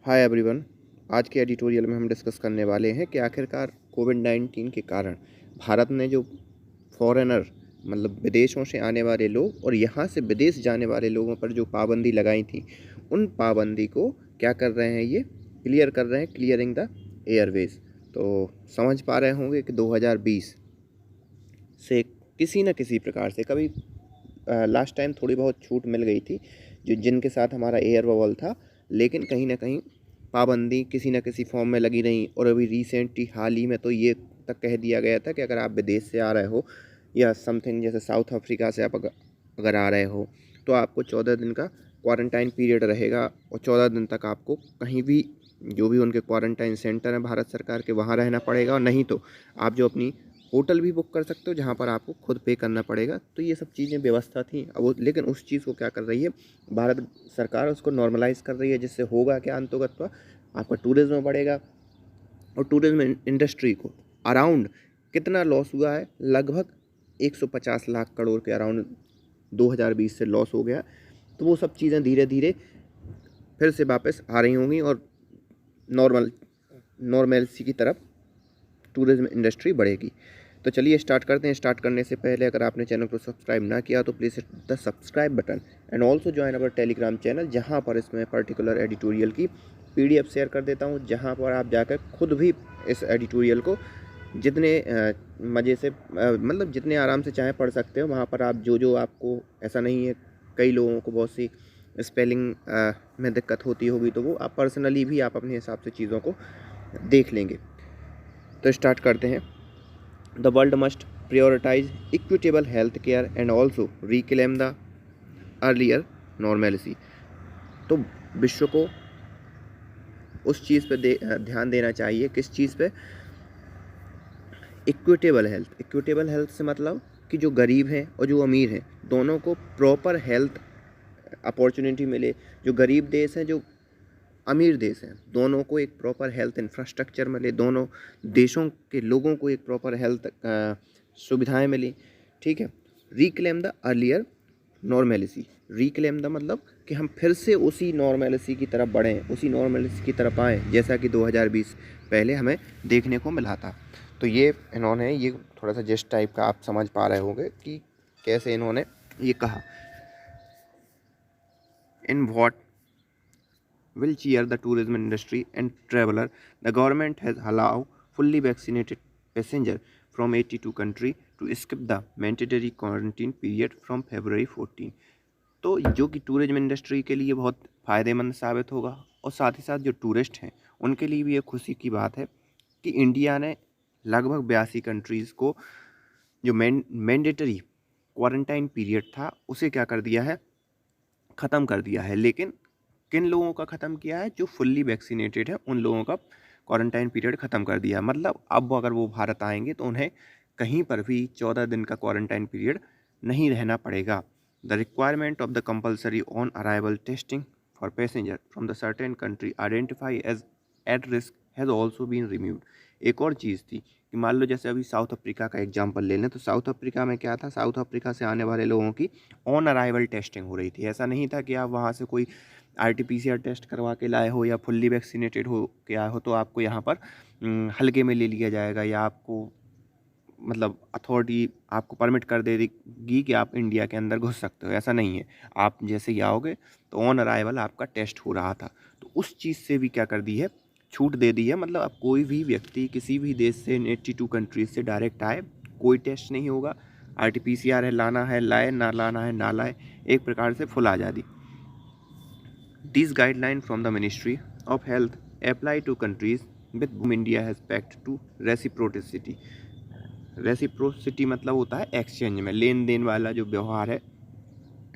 Hi everyone. आज के editorial में हम डिस्कस करने वाले हैं कि आखिरकार कोविड-19 के कारण भारत ने जो फॉरेनर मतलब विदेशों से आने वाले लोग और यहाँ से विदेश जाने वाले लोगों पर जो पाबंदी लगाई थी, उन पाबंदी को क्या कर रहे हैं, ये क्लियर कर रहे हैं, क्लियरिंग द एयरवेज। तो समझ पा रहे होंगे कि 2020 से किसी न किसी प्रकार से कभी लास्ट टाइम थोड़ी बहुत छूट मिल गई थी जिनके साथ हमारा एयर बबल था, लेकिन कहीं ना कहीं पाबंदी किसी न किसी फॉर्म में लगी रही। और अभी रिसेंटली हाल ही में तो ये तक कह दिया गया था कि अगर आप विदेश से आ रहे हो या समथिंग जैसे साउथ अफ्रीका से आप अगर आ रहे हो तो आपको 14 दिन का क्वारंटाइन पीरियड रहेगा और 14 दिन तक आपको कहीं भी जो भी उनके क्वारंटाइन सेंटर हैं भारत सरकार के वहाँ रहना पड़ेगा। और नहीं तो आप जो अपनी होटल भी बुक कर सकते हो जहाँ पर आपको खुद पे करना पड़ेगा। तो ये सब चीज़ें व्यवस्था थी। अब वो लेकिन उस चीज़ को क्या कर रही है भारत सरकार, उसको नॉर्मलाइज़ कर रही है, जिससे होगा क्या अंतोगत्वा आपका टूरिज्म बढ़ेगा। और टूरिज्म इंडस्ट्री को अराउंड कितना लॉस हुआ है, लगभग 150 लाख करोड़ के अराउंड 2020 से लॉस हो गया। तो वो सब चीज़ें धीरे धीरे फिर से वापस आ रही होंगी और नॉर्मलसी की तरफ टूरिज्म इंडस्ट्री बढ़ेगी। तो चलिए स्टार्ट करते हैं। स्टार्ट करने से पहले अगर आपने चैनल को सब्सक्राइब ना किया तो please hit the subscribe button and also join our Telegram channel, जहां पर इसमें पर्टिकुलर एडिटोरियल की PDF शेयर कर देता हूं, जहां पर आप जाकर खुद भी इस एडिटोरियल को जितने मज़े से मतलब जितने आराम से चाहे पढ़ सकते हो। वहाँ पर आप जो आपको ऐसा नहीं है, कई लोगों को बहुत सी स्पेलिंग में दिक्कत होती होगी तो वो आप पर्सनली भी आप अपने हिसाब से चीज़ों को देख लेंगे। तो स्टार्ट करते हैं। The world must prioritize equitable health care and also reclaim the earlier normalcy। तो विश्व को उस चीज़ पे ध्यान देना चाहिए। किस चीज़ पे? Equitable health. इक्विटेबल हेल्थ से मतलब कि जो गरीब हैं और जो अमीर हैं दोनों को प्रॉपर हेल्थ अपॉर्चुनिटी मिले। जो गरीब देश हैं, जो अमीर देश हैं, दोनों को एक प्रॉपर हेल्थ इंफ्रास्ट्रक्चर मिले, दोनों देशों के लोगों को एक प्रॉपर हेल्थ सुविधाएं मिली। ठीक है। Reclaim the earlier normalcy. Reclaim the मतलब कि हम फिर से उसी नॉर्मेलिसी की तरफ बढ़ें, उसी नॉर्मेलिसी की तरफ आएँ जैसा कि 2020 पहले हमें देखने को मिला था। तो ये इन्होंने ये थोड़ा सा जिस टाइप का आप समझ पा रहे होंगे कि कैसे इन्होंने ये कहा। In what will cheer the tourism industry and traveler, the government has allowed fully vaccinated passenger from 82 country to skip the mandatory quarantine period from February 14। तो जो कि टूरिज्म इंडस्ट्री के लिए बहुत फ़ायदेमंद साबित होगा और साथ ही साथ जो टूरिस्ट हैं उनके लिए भी ये खुशी की बात है कि इंडिया ने लगभग 82 कंट्रीज़ को जो मैंडेटरी क्वारंटाइन पीरियड था उसे क्या कर दिया है, ख़त्म कर दिया है। लेकिन किन लोगों का ख़त्म किया है? जो फुल्ली वैक्सीनेटेड है उन लोगों का क्वारंटाइन पीरियड ख़त्म कर दिया है। मतलब अब अगर वो भारत आएंगे तो उन्हें कहीं पर भी 14 दिन का क्वारंटाइन पीरियड नहीं रहना पड़ेगा। The requirement of the compulsory on arrival testing for passenger from the certain country identify as at risk has also been removed. एक और चीज़ थी कि मान लो जैसे अभी साउथ अफ्रीका का एग्जाम्पल ले लें तो साउथ अफ्रीका में क्या था, साउथ अफ्रीका से आने वाले लोगों की ऑन अराइवल टेस्टिंग हो रही थी। ऐसा नहीं था कि आप वहाँ से कोई RT-PCR टेस्ट करवा के लाए हो या फुल्ली वैक्सीनेटेड हो के आए हो तो आपको यहाँ पर हल्के में ले लिया जाएगा या आपको मतलब अथॉरिटी आपको परमिट कर देगी कि आप इंडिया के अंदर घुस सकते हो। ऐसा नहीं है। आप जैसे ही आओगे तो ऑन अराइवल आपका टेस्ट हो रहा था। तो उस चीज़ से भी क्या कर दी है, छूट दे दी है। मतलब अब कोई भी व्यक्ति किसी भी देश से 82 कंट्रीज से डायरेक्ट आए, कोई टेस्ट नहीं होगा। RT-PCR है, लाना है लाए, ना लाना है ना लाए, एक प्रकार से फुल आज़ादी। These guidelines from the Ministry of Health apply to countries with whom India has pact to reciprocity। Reciprocity मतलब होता है एक्सचेंज में लेन देन वाला जो व्यवहार है।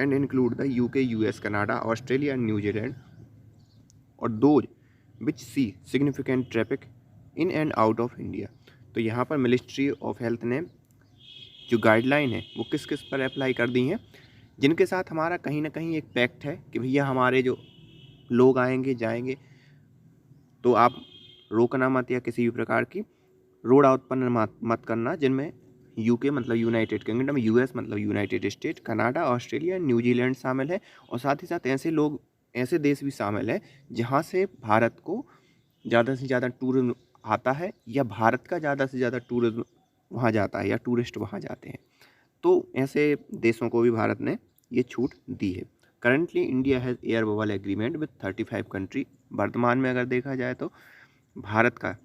And include the UK, US, Canada, Australia and New Zealand और those which see significant traffic in and out of India. तो यहाँ पर मिनिस्ट्री ऑफ हेल्थ ने जो गाइडलाइन है वो किस किस पर अप्लाई कर दी हैं? जिनके साथ हमारा कहीं ना कहीं एक पैक्ट है कि भैया हमारे जो लोग आएंगे जाएंगे तो आप रोकना मत या किसी भी प्रकार की रोड उत्पन्न मत करना, जिनमें UK मतलब यूनाइटेड किंगडम, US मतलब United state, Canada, Australia, New Zealand शामिल है। और साथ ही साथ ऐसे लोग ऐसे देश भी शामिल हैं जहाँ से भारत को ज़्यादा से ज़्यादा टूरिज्म आता है या भारत का ज़्यादा से ज़्यादा टूरिज्म वहाँ जाता है या टूरिस्ट वहाँ जाते हैं। तो ऐसे देशों को भी भारत ने ये छूट दी है। Currently India has air bubble agreement with 35 country. वर्तमान में अगर देखा जाए तो भारत का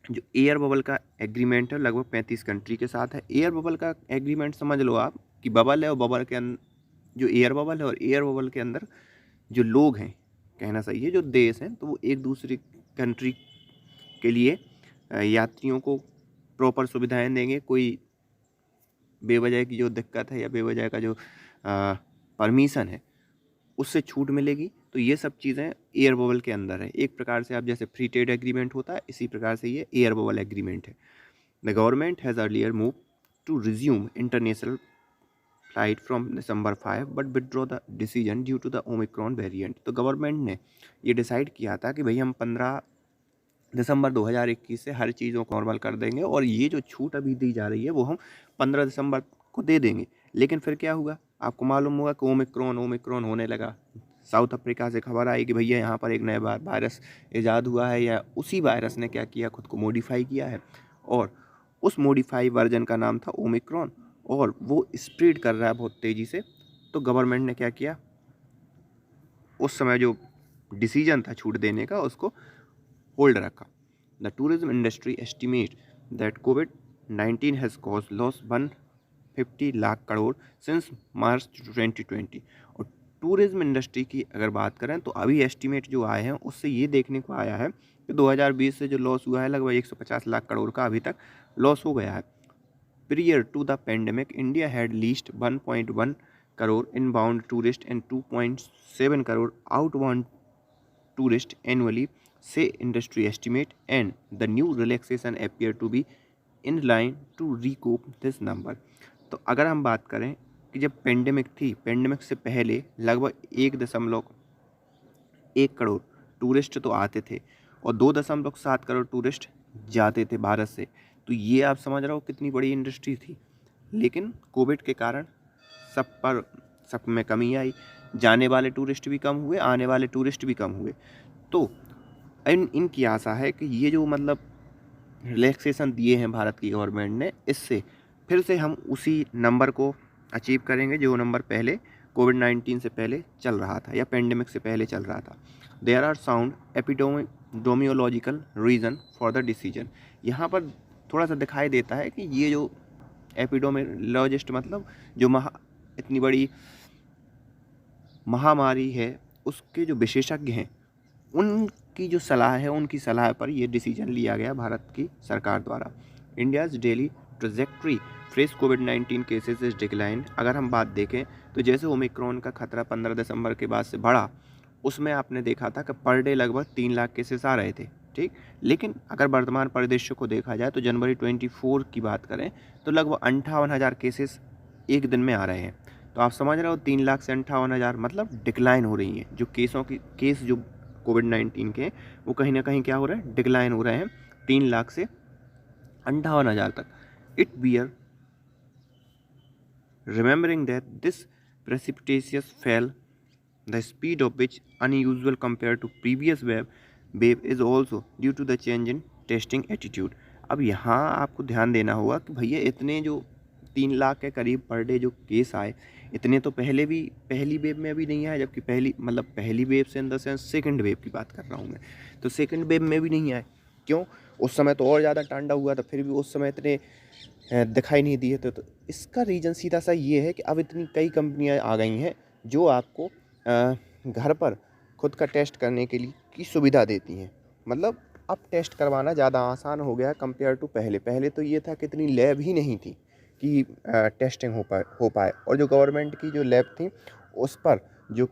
जो एयर बबल का एग्रीमेंट है लगभग 35 कंट्री के साथ है। एयर बबल का एग्रीमेंट समझ लो आप कि बबल है और बबल के अंदर जो एयर बबल है और एयर बबल के अंदर जो लोग हैं, कहना सही है, जो देश हैं, तो वो एक दूसरी कंट्री के लिए यात्रियों को प्रॉपर सुविधाएं देंगे। कोई बेवजह की जो दिक्कत है या बेवजह का जो परमिशन है उससे छूट मिलेगी। तो ये सब चीज़ें एयर बबल के अंदर है। एक प्रकार से आप जैसे फ्री ट्रेड एग्रीमेंट होता है, इसी प्रकार से ये एयर बबल एग्रीमेंट है। The government has earlier move to resume international flight from December 5 but withdraw the decision due to the Omicron variant. तो गवर्नमेंट ने ये डिसाइड किया था कि भाई हम 15 दिसंबर 2021 से हर चीज़ों को नॉर्मल कर देंगे और ये जो छूट अभी दी जा रही है वो हम 15 दिसंबर को दे देंगे। लेकिन फिर क्या हुआ, आपको मालूम होगा कि ओमिक्रॉन होने लगा। साउथ अफ्रीका से खबर आई कि भैया यहाँ पर एक नया वायरस ईजाद हुआ है, या उसी वायरस ने क्या किया, खुद को मॉडिफाई किया है और उस मॉडिफाई वर्जन का नाम था ओमिक्रॉन और वो स्प्रेड कर रहा है बहुत तेज़ी से। तो गवर्नमेंट ने क्या किया, उस समय जो डिसीजन था छूट देने का उसको होल्ड रखा। The tourism industry estimate that covid has cause loss 150 lakh crore since मार्च 2020। और टूरिज्म इंडस्ट्री की अगर बात करें तो अभी एस्टिमेट जो आए हैं उससे ये देखने को आया है कि 2020 से जो लॉस हुआ है लगभग 150 लाख करोड़ का अभी तक लॉस हो गया है। Prior to the pandemic, India had leased 1.1 crore inbound tourists and 2.7 crore outbound tourists annually, say industry estimate, and the new relaxation appear to be in line to recoup this number. तो अगर हम बात करें कि जब pandemic थी, pandemic से पहले लगभग 1.1 करोड़ टूरिस्ट तो आते थे और 2.7 करोड़ टूरिस्ट जाते थे भारत से। तो ये आप समझ रहे हो कितनी बड़ी इंडस्ट्री थी। लेकिन कोविड के कारण सब में कमी आई, जाने वाले टूरिस्ट भी कम हुए, आने वाले टूरिस्ट भी कम हुए। तो इनकी आशा है कि ये जो मतलब रिलैक्सेशन दिए हैं भारत की गवर्नमेंट ने, इससे फिर से हम उसी नंबर को अचीव करेंगे जो नंबर पहले कोविड-19 से पहले चल रहा था या पेंडेमिक से पहले चल रहा था। There are sound epidemiological reason for the decision. यहाँ पर थोड़ा सा दिखाई देता है कि ये जो एपिडेमियोलॉजिस्ट मतलब जो इतनी बड़ी महामारी है उसके जो विशेषज्ञ हैं उनकी जो सलाह है, उनकी सलाह पर यह डिसीजन लिया गया भारत की सरकार द्वारा। India's daily trajectory fresh covid cases is decline. अगर हम बात देखें तो जैसे ओमिक्रॉन का खतरा 15 दिसंबर के बाद से बढ़ा, उसमें आपने देखा था कि पर डे लगभग 3 लाख केसेस आ रहे थे, ठीक। लेकिन अगर वर्तमान परिदृश्य को देखा जाए तो जनवरी 24 की बात करें तो लगभग 58,000 केसेस एक दिन में आ रहे हैं। तो आप समझ रहे हो 3 लाख से 58,000 मतलब डिक्लाइन हो रही हैं। जो केस जो कोविड-19 के वो कहीं ना कहीं क्या हो रहा है, डिक्लाइन हो रहे हैं 3 लाख से 58,000 तक। It bear remembering that this precipitous fall, the speed of which unusual compared to previous wave is also due to the change in testing attitude। अब यहाँ आपको ध्यान देना होगा कि भैया इतने जो 3 लाख के करीब पर डे जो केस आए, इतने तो पहली वेव में अभी नहीं आए। जबकि पहली वेव से in the sense second wave की बात कर रहा हूँ मैं, तो सेकेंड वेव में भी नहीं आए। क्यों? उस समय तो और ज़्यादा तांडव हुआ था, फिर भी उस समय इतने दिखाई नहीं दिए थे। तो इसका रीज़न सीधा सा ये है कि अब इतनी कई कंपनियां आ गई हैं जो आपको घर पर खुद का टेस्ट करने के लिए की सुविधा देती हैं। मतलब अब टेस्ट करवाना ज़्यादा आसान हो गया कंपेयर टू पहले तो ये था कि इतनी लैब ही नहीं थी कि टेस्टिंग हो पाए। और जो गवर्नमेंट की जो लैब थी उस पर जो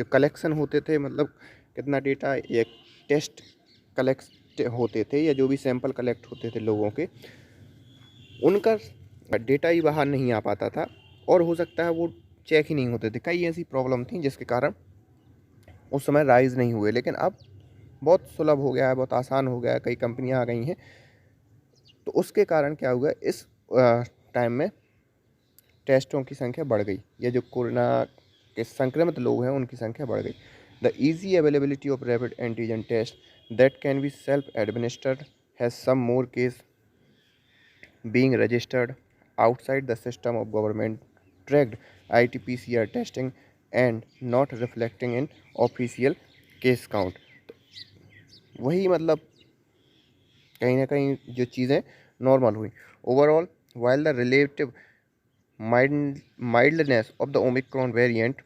कलेक्शन होते थे, मतलब कितना डेटा या टेस्ट कलेक्ट होते थे या जो भी सैंपल कलेक्ट होते थे लोगों के, उनका डेटा ही बाहर नहीं आ पाता था और हो सकता है वो चेक ही नहीं होते थे। कई ऐसी प्रॉब्लम थी जिसके कारण उस समय राइज़ नहीं हुए। लेकिन अब बहुत सुलभ हो गया है, बहुत आसान हो गया है, कई कंपनियां आ गई हैं। तो उसके कारण क्या हुआ, इस टाइम में टेस्टों की संख्या बढ़ गई। ये जो कोरोना के संक्रमित लोग हैं उनकी संख्या बढ़ गई। The easy availability of rapid antigen test that can be self administered has some more case being registered outside the system of government tracked RT-PCR testing and not reflecting in official case count। तो वही मतलब कहीं ना कहीं जो चीज़ें normal हुई। Overall while the relative mildness of the Omicron variant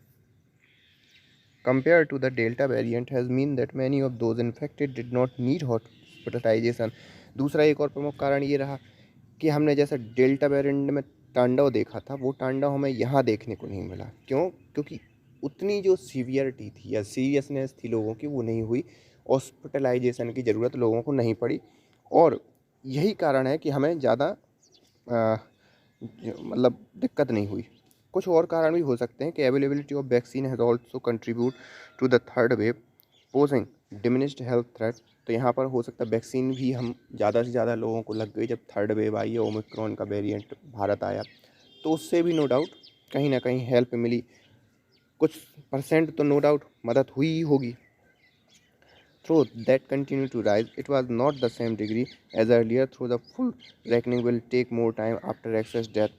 compared to the Delta variant has meant that many of those infected did not need hospitalization। दूसरा एक और प्रमुख कारण ये रहा कि हमने जैसा डेल्टा वेरिएंट में तांडव देखा था वो तांडव हमें यहाँ देखने को नहीं मिला। क्यों? क्योंकि उतनी जो सीवियरिटी थी या सीरियसनेस थी लोगों की वो नहीं हुई, हॉस्पिटलाइजेशन की ज़रूरत लोगों को नहीं पड़ी, और यही कारण है कि हमें ज़्यादा मतलब दिक्कत नहीं हुई। कुछ और कारण भी हो सकते हैं कि availability of vaccine has also contribute to the third wave posing diminished health threat. तो यहाँ पर हो सकता है वैक्सीन भी हम ज़्यादा से ज़्यादा लोगों को लग गई जब थर्ड वेव आई है, ओमिक्रॉन का वेरिएंट भारत आया, तो उससे भी नो डाउट कहीं ना कहीं हेल्प मिली, कुछ परसेंट तो नो डाउट मदद हुई ही होगी। Though that continued to rise, it was not the same degree as earlier. Though the full reckoning will take more time after excess death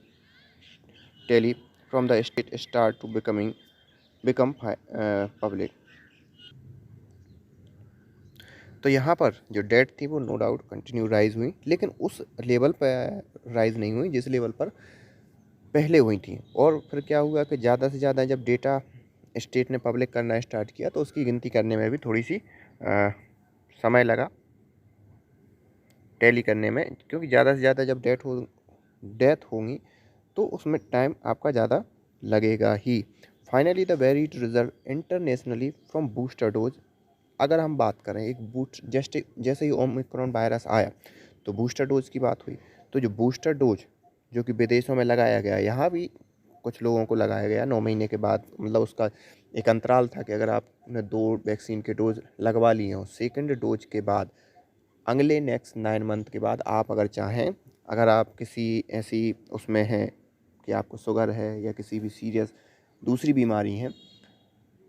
tally from the state start to become public। तो यहाँ पर जो death थी वो no doubt continue rise हुई, लेकिन उस level पर राइज नहीं हुई जिस लेवल पर पहले हुई थी। और फिर क्या हुआ कि ज़्यादा से ज़्यादा जब डेटा स्टेट ने पब्लिक करना स्टार्ट किया तो उसकी गिनती करने में भी थोड़ी सी समय लगा टैली करने में, क्योंकि ज़्यादा से ज़्यादा जब डेथ होंगी तो उसमें टाइम आपका ज़्यादा लगेगा ही। Finally the varied result internationally from booster dose. अगर हम बात करें एक जैसे ही ओमिक्रॉन वायरस आया तो बूस्टर डोज की बात हुई, तो जो बूस्टर डोज जो कि विदेशों में लगाया गया, यहाँ भी कुछ लोगों को लगाया गया 9 महीने के बाद, मतलब उसका एक अंतराल था कि अगर आपने 2 वैक्सीन के डोज लगवा लिए हों, सेकंड डोज के बाद अगले नेक्स्ट 9 मंथ के बाद आप अगर चाहें, अगर आप किसी ऐसी उसमें हैं कि आपको शुगर है या किसी भी सीरियस दूसरी बीमारी है,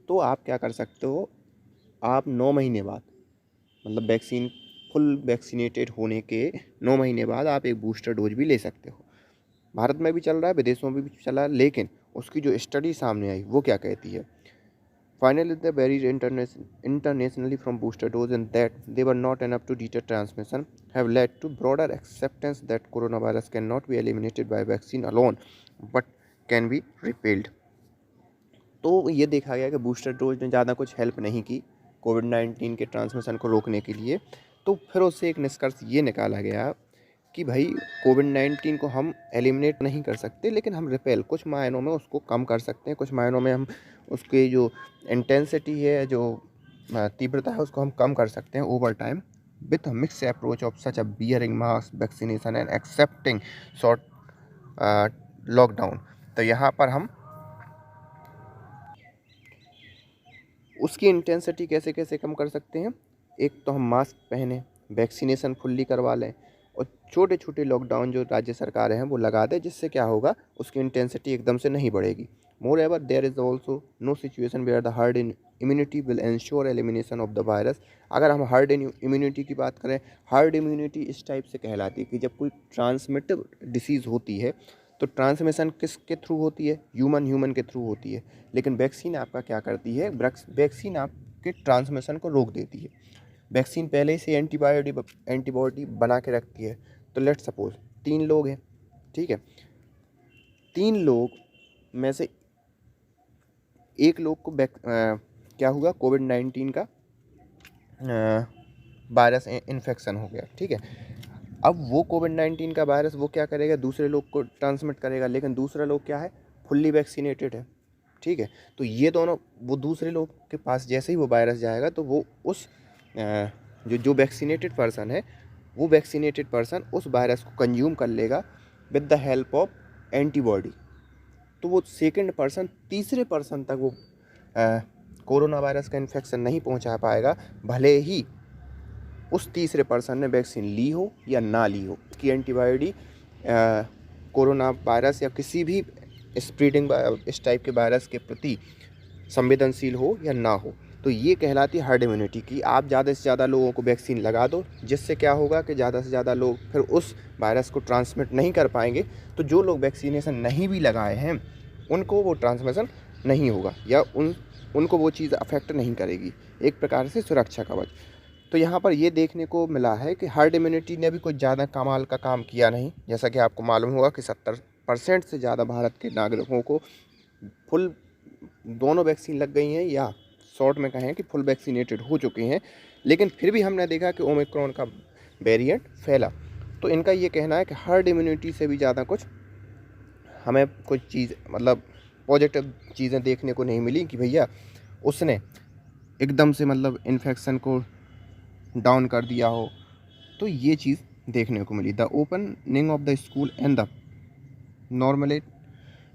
तो आप क्या कर सकते हो, आप 9 महीने बाद मतलब वैक्सीन फुल वैक्सीनेटेड होने के 9 महीने बाद आप एक बूस्टर डोज भी ले सकते हो। भारत में भी चल रहा है, विदेशों में भी चला है, लेकिन उसकी जो स्टडी सामने आई वो क्या कहती है। Finally the varied internationally from booster dose and that they were not enough to deter transmission have led to broader acceptance that corona virus can not be eliminated by vaccine alone but can be repelled. तो ये देखा गया कि booster dose ने ज़्यादा कुछ help नहीं की कोविड-19 के ट्रांसमिशन को रोकने के लिए। तो फिर उससे एक निष्कर्ष ये निकाला गया कि भाई कोविड-19 को हम एलिमिनेट नहीं कर सकते, लेकिन हम रिपेल कुछ मायनों में उसको कम कर सकते हैं, कुछ मायनों में हम उसकी जो इंटेंसिटी है, जो तीव्रता है, उसको हम कम कर सकते हैं over time with mix approach of such a bearing mask vaccination and accepting short lockdown. तो यहाँ पर हम उसकी इंटेंसिटी कैसे कैसे कम कर सकते हैं। एक तो हम मास्क पहने, वैक्सीनेशन फुल्ली करवा लें और छोटे छोटे लॉकडाउन जो राज्य सरकारें हैं वो लगा दें, जिससे क्या होगा उसकी इंटेंसिटी एकदम से नहीं बढ़ेगी। Moreover there is also no situation where the herd immunity will ensure elimination of the virus. अगर हम हर्ड इम्यूनिटी की बात करें, हर्ड इम्यूनिटी इस टाइप से कहलाती है कि जब कोई ट्रांसमिटिव डिसीज़ होती है तो ट्रांसमिशन किसके थ्रू होती है, ह्यूमन के थ्रू होती है, लेकिन वैक्सीन आपका क्या करती है, वैक्सीन आपके ट्रांसमिशन को रोक देती है। वैक्सीन पहले से एंटीबॉडी बना के रखती है। तो लेट सपोज 3 लोग हैं, ठीक है, 3 लोग में से एक लोग को क्या हुआ, कोविड-19 का वायरस इन्फेक्शन हो गया, ठीक है। अब वो कोविड-19 का वायरस वो क्या करेगा, दूसरे लोग को ट्रांसमिट करेगा, लेकिन दूसरा लोग क्या है, फुल्ली वैक्सीनेटेड है, ठीक है। तो ये दोनों, वो दूसरे लोग के पास जैसे ही वो वायरस जाएगा तो वो उस जो वैक्सीनेटेड पर्सन है, वो वैक्सीनेटेड पर्सन उस वायरस को कंज्यूम कर लेगा with the help of antibody. तो वो सेकंड पर्सन तीसरे पर्सन तक वो कोरोना वायरस का इन्फेक्शन नहीं पहुंचा पाएगा, भले ही उस तीसरे पर्सन ने वैक्सीन ली हो या ना ली हो। उसकी एंटीबॉडी कोरोना वायरस या किसी भी स्प्रेडिंग इस टाइप के वायरस के प्रति संवेदनशील हो या ना हो। तो ये कहलाती है हर्ड इम्यूनिटी कि आप ज़्यादा से ज़्यादा लोगों को वैक्सीन लगा दो, जिससे क्या होगा कि ज़्यादा से ज़्यादा लोग फिर उस वायरस को ट्रांसमिट नहीं कर पाएंगे। तो जो लोग वैक्सीनेशन नहीं भी लगाए हैं उनको वो ट्रांसमिशन नहीं होगा या उनको वो चीज़ अफेक्ट नहीं करेगी, एक प्रकार से सुरक्षा कवच। तो यहाँ पर ये देखने को मिला है कि हर्ड इम्यूनिटी ने भी कुछ ज़्यादा कमाल का काम किया नहीं। जैसा कि आपको मालूम होगा कि 70% से ज़्यादा भारत के नागरिकों को फुल दोनों वैक्सीन लग गई हैं या शॉर्ट में कहें कि फुल वैक्सीनेटेड हो चुके हैं। लेकिन फिर भी हमने देखा कि ओमिक्रॉन का वेरिएंट फैला। तो इनका ये कहना है कि हर्ड इम्यूनिटी से भी ज़्यादा कुछ हमें कुछ चीज़ मतलब पॉजिटिव चीज़ें देखने को नहीं मिली कि भैया उसने एकदम से मतलब इन्फेक्शन को डाउन कर दिया हो। तो ये चीज़ देखने को मिली। The opening of the school and the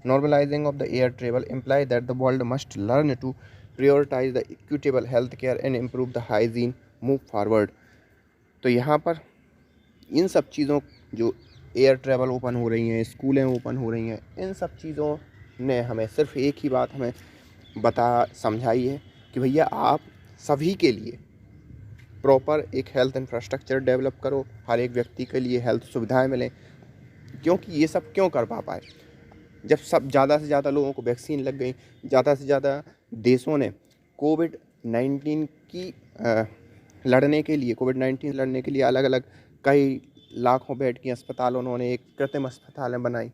normalizing of the air travel imply that the world must learn to prioritize the equitable health care and improve the hygiene move forward। तो यहाँ पर इन सब चीज़ों जो एयर ट्रैवल ओपन हो रही हैं, स्कूलें ओपन हो रही हैं, इन सब चीज़ों ने हमें सिर्फ एक ही बात हमें समझाई है कि भैया आप सभी के लिए प्रॉपर एक हेल्थ इंफ्रास्ट्रक्चर डेवलप करो, हर एक व्यक्ति के लिए हेल्थ सुविधाएं मिलें। क्योंकि ये सब क्यों कर पाए, जब सब ज़्यादा से ज़्यादा लोगों को वैक्सीन लग गई, ज़्यादा से ज़्यादा देशों ने कोविड-19 लड़ने के लिए अलग अलग कई लाखों बेड की अस्पताल उन्होंने एक कृत्रिम अस्पतालें बनाई,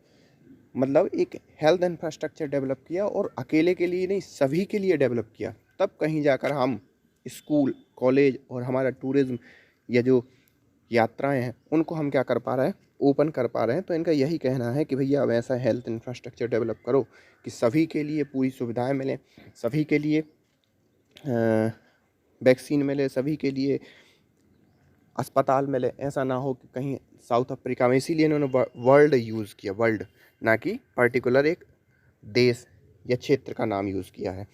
मतलब एक हेल्थ इंफ्रास्ट्रक्चर डेवलप किया और अकेले के लिए नहीं सभी के लिए डेवलप किया। तब कहीं जाकर हम स्कूल, कॉलेज और हमारा टूरिज़्म या जो यात्राएं हैं उनको हम क्या कर पा रहे हैं, ओपन कर पा रहे हैं। तो इनका यही कहना है कि भैया अब ऐसा हेल्थ इंफ्रास्ट्रक्चर डेवलप करो कि सभी के लिए पूरी सुविधाएं मिलें, सभी के लिए वैक्सीन मिले, सभी के लिए अस्पताल मिले। ऐसा ना हो कि कहीं साउथ अफ्रीका में, इसीलिए इन्होंने वर्ल्ड यूज़ किया, वर्ल्ड ना कि पर्टिकुलर एक देश या क्षेत्र का नाम यूज़ किया है।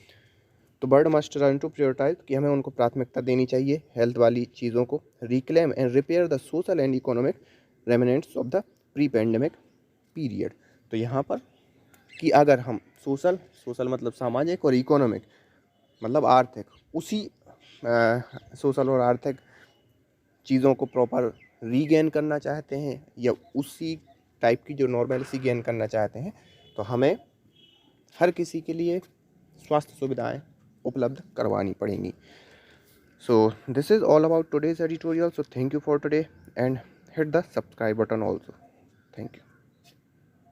तो world must learn to prioritise कि हमें उनको प्राथमिकता देनी चाहिए हेल्थ वाली चीज़ों को। Reclaim and repair the social and economic remnants of the pre pandemic period. तो यहाँ पर कि अगर हम सोशल मतलब सामाजिक और इकोनॉमिक मतलब आर्थिक, उसी सोशल और आर्थिक चीज़ों को प्रॉपर रीगेन करना चाहते हैं या उसी टाइप की जो नॉर्मलिटी गेन करना चाहते हैं, तो हमें हर किसी के लिए स्वास्थ्य सुविधाएं उपलब्ध करवानी पड़ेंगी। So this is all about today's editorial. So thank you for today and hit the subscribe button also. Thank you.